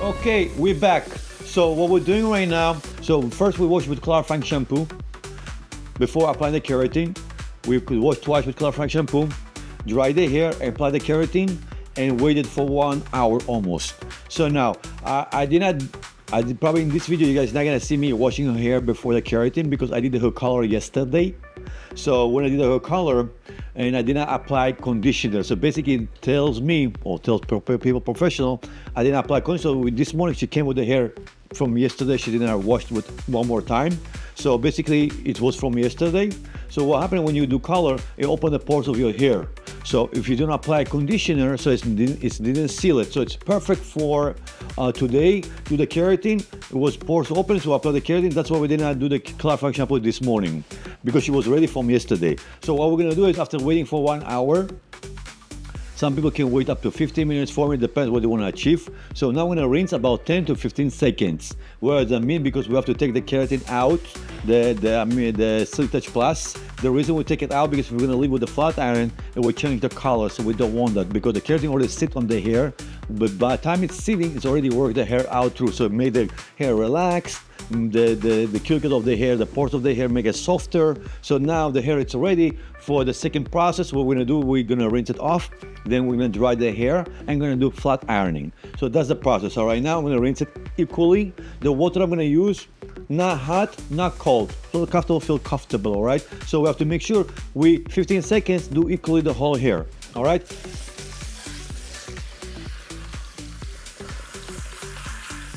Okay, we're back. So what we're doing right now, so first we wash with clarifying shampoo. Before applying the keratin, we could wash twice with clarifying shampoo, dry the hair, apply the keratin, and waited for 1 hour almost. So now, I did probably in this video, you guys not gonna see me washing her hair before the keratin because I did her color yesterday. So when I did her color, and I did not apply conditioner. So basically it tells me, or tells people professional, I didn't apply conditioner. So this morning she came with the hair from yesterday. She didn't wash it with one more time. So basically it was from yesterday. So what happened when you do color, it opens the pores of your hair. So if you don't apply conditioner, so it didn't seal it. So it's perfect for today. Do the keratin, it was pores open, so apply the keratin. That's why we did not do the clarifying shampoo this morning, because she was ready from yesterday. So what we're gonna do is after waiting for 1 hour, some people can wait up to 15 minutes for me, depends what they want to achieve. So now we're gonna rinse about 10 to 15 seconds. What does that mean? Because we have to take the keratin out, the Silk Touch Plus. The reason we take it out because we're gonna leave with the flat iron and we change the color, so we don't want that because the keratin already sits on the hair, but by the time it's sitting, it's already worked the hair out through, so it made the hair relaxed. The cuticles of the hair, the pores of the hair make it softer. So now the hair is ready for the second process. What we're gonna do, we're gonna rinse it off, then we're gonna dry the hair and gonna do flat ironing. So that's the process. So right now I'm gonna rinse it equally. The water I'm gonna use, not hot, not cold. Feel comfortable, all right? So we have to make sure we 15 seconds do equally the whole hair, all right?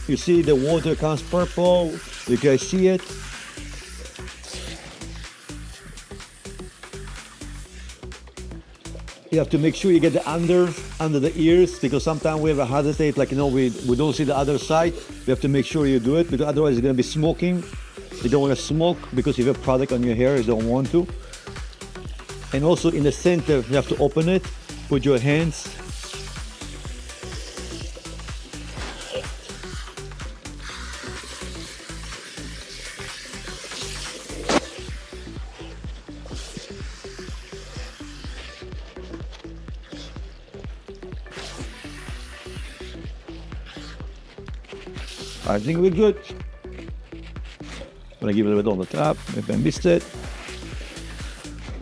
You see the water comes purple, you guys see it? You have to make sure you get the under the ears, because sometimes we have a hesitate, like, you know, we don't see the other side. You have to make sure you do it, because otherwise you're gonna be smoking. You don't wanna smoke because you have product on your hair, you don't want to. And also in the center, you have to open it, put your hands. I think we're good. I'm gonna give a little bit on the top, if I missed it.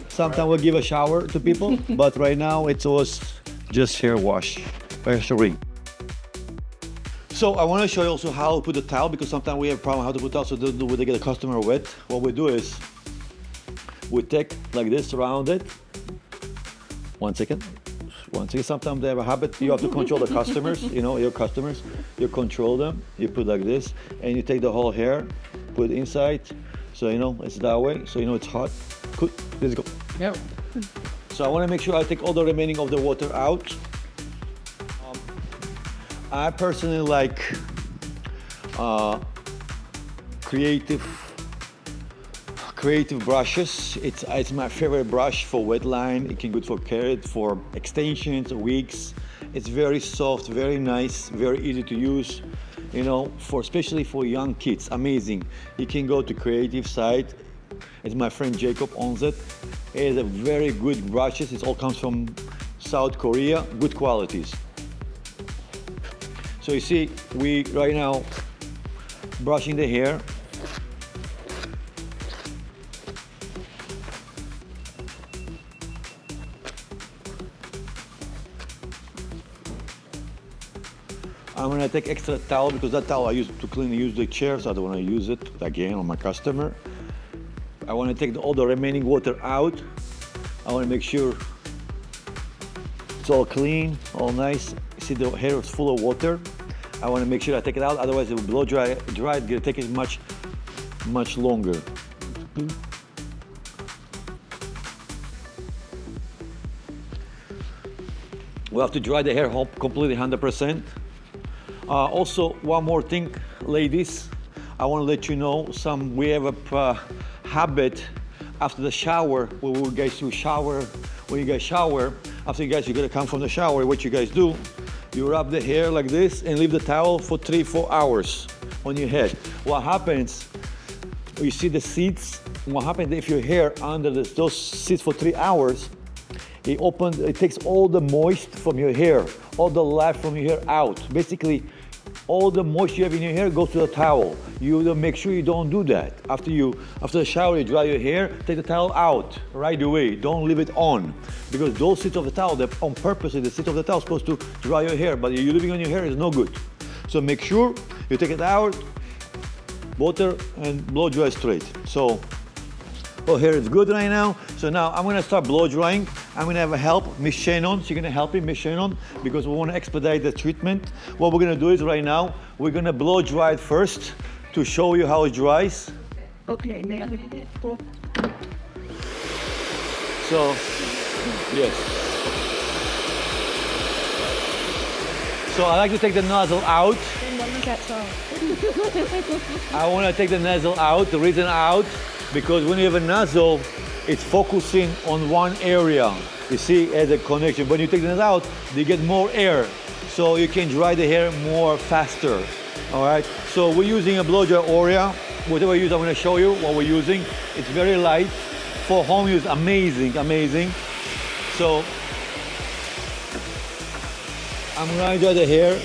Sometimes we'll give a shower to people, but right now it was just hair wash, hair ring. So I want to show you also how to put the towel, because sometimes we have a problem how to put towel, so they get the customer wet. What we do is we take like this around it. 1 second. Sometimes they have a habit, you have to control the customers, you know, your customers, you control them, you put like this, and you take the whole hair, put it inside, so you know, it's that way, so you know it's hot. Good, let's go. Yep. So I want to make sure I take all the remaining of the water out. I personally like creative brushes. It's my favorite brush for wet line. It can be good for keratin, for extensions, wigs. It's very soft, very nice, very easy to use. You know, especially for young kids, amazing. You can go to creative site. It's my friend Jacob owns it. It is a very good brushes. It all comes from South Korea, good qualities. So you see, we right now brushing the hair. I'm gonna take extra towel because that towel I use to use the chair, so I don't wanna use it again on my customer. I wanna take all the remaining water out. I wanna make sure it's all clean, all nice. You see the hair is full of water. I wanna make sure I take it out, otherwise it will blow dry. It's gonna take it much longer. We have to dry the hair completely 100%. Also, one more thing, ladies, I want to let you know, we have a habit after the shower, when you guys shower, after you're gonna come from the shower, what you guys do, you wrap the hair like this and leave the towel for 3-4 hours on your head. What happens, you see the seeds, what happens if your hair under those seeds for 3 hours, it takes all the moist from your hair, all the life from your hair out. Basically, all the moisture you have in your hair goes to the towel. You make sure you don't do that. After the shower, you dry your hair, take the towel out right away. Don't leave it on, because those seats of the towel, they're on purpose, the seat of the towel is supposed to dry your hair, but you're leaving on your hair is no good. So make sure you take it out, water, and blow dry straight. So, oh, hair is good right now. So now I'm gonna start blow drying. I'm gonna have a help, Miss Shannon. She's gonna help me, Miss Shannon, because we wanna expedite the treatment. What we're gonna do is right now, we're gonna blow dry it first to show you how it dries. Okay, now. So, yes. So I like to take the nozzle out. I wanna take the nozzle out. The reason out, because when you have a nozzle, it's focusing on one area. You see, as a connection. When you take it out, you get more air, so you can dry the hair more faster. All right. So we're using a blow dry Oria. Whatever we use, I'm going to show you what we're using. It's very light for home use. Amazing, amazing. So I'm going to dry the hair.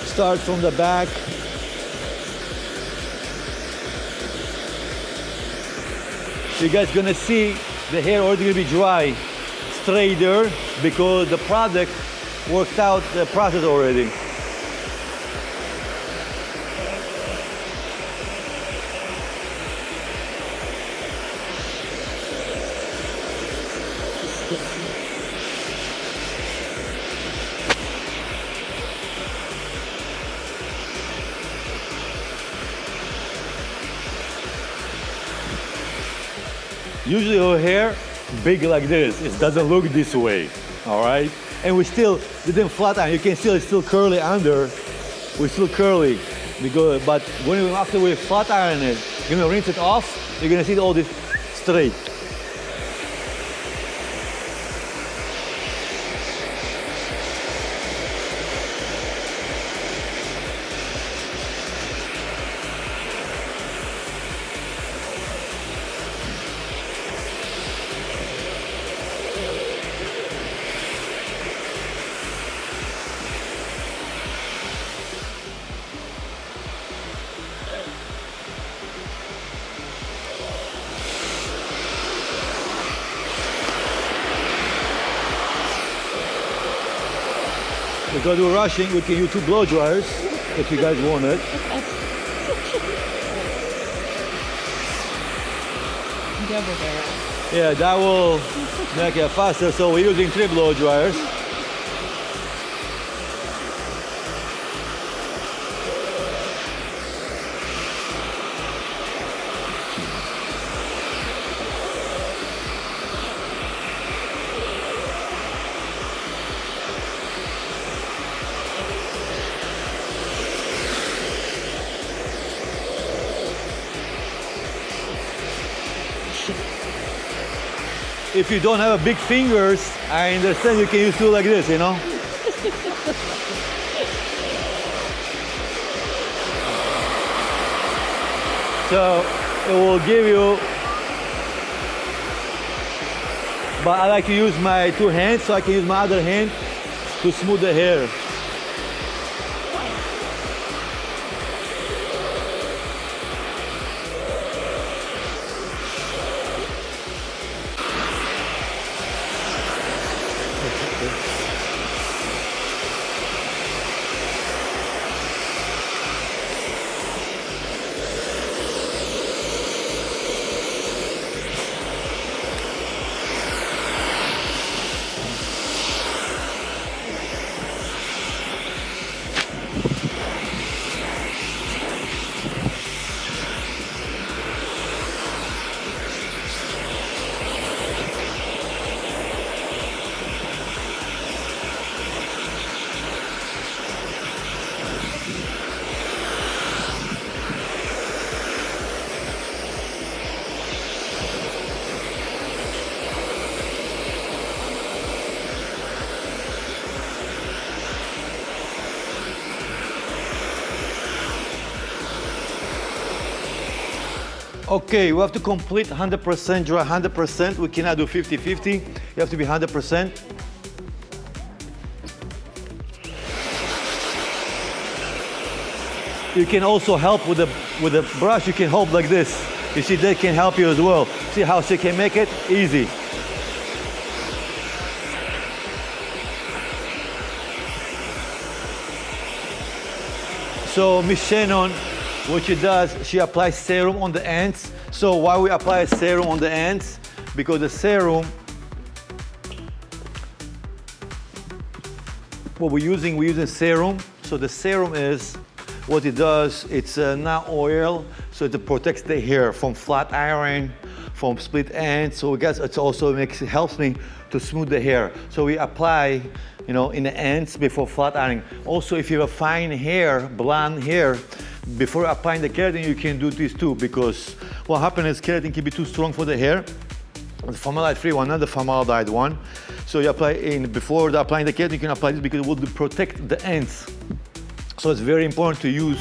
Start from the back. You guys gonna see the hair already gonna be dry, straighter, because the product worked out the process already. Usually her hair big like this. It doesn't look this way, all right? And we still didn't flat iron. You can see it's still curly under. We're still curly, because but after we flat iron it, you're gonna rinse it off. You're gonna see all this straight. Because we're rushing, we can use 2 blow dryers if you guys want it. Double there. Yeah, that will make it faster. So we're using 3 blow dryers. If you don't have a big fingers, I understand you can use 2 like this, you know? So it will give you, but I like to use my 2 hands, so I can use my other hand to smooth the hair. Okay, we have to complete 100% dry, 100%. We cannot do 50-50. You have to be 100%. You can also help with the brush. You can hold like this. You see, that can help you as well. See how she can make it easy. So Miss Shannon, what she does, she applies serum on the ends. So why we apply serum on the ends? Because the serum, what we're using serum. So the serum is, what it does, it's not oil, so it protects the hair from flat iron, from split ends. So I guess it also helps me to smooth the hair. So we apply, you know, in the ends before flat ironing. Also, if you have a fine hair, blonde hair, before applying the keratin, you can do this too, because what happens is keratin can be too strong for the hair. The formaldehyde-free one, not the formaldehyde one. So you apply before applying the keratin, you can apply this because it will protect the ends. So it's very important to use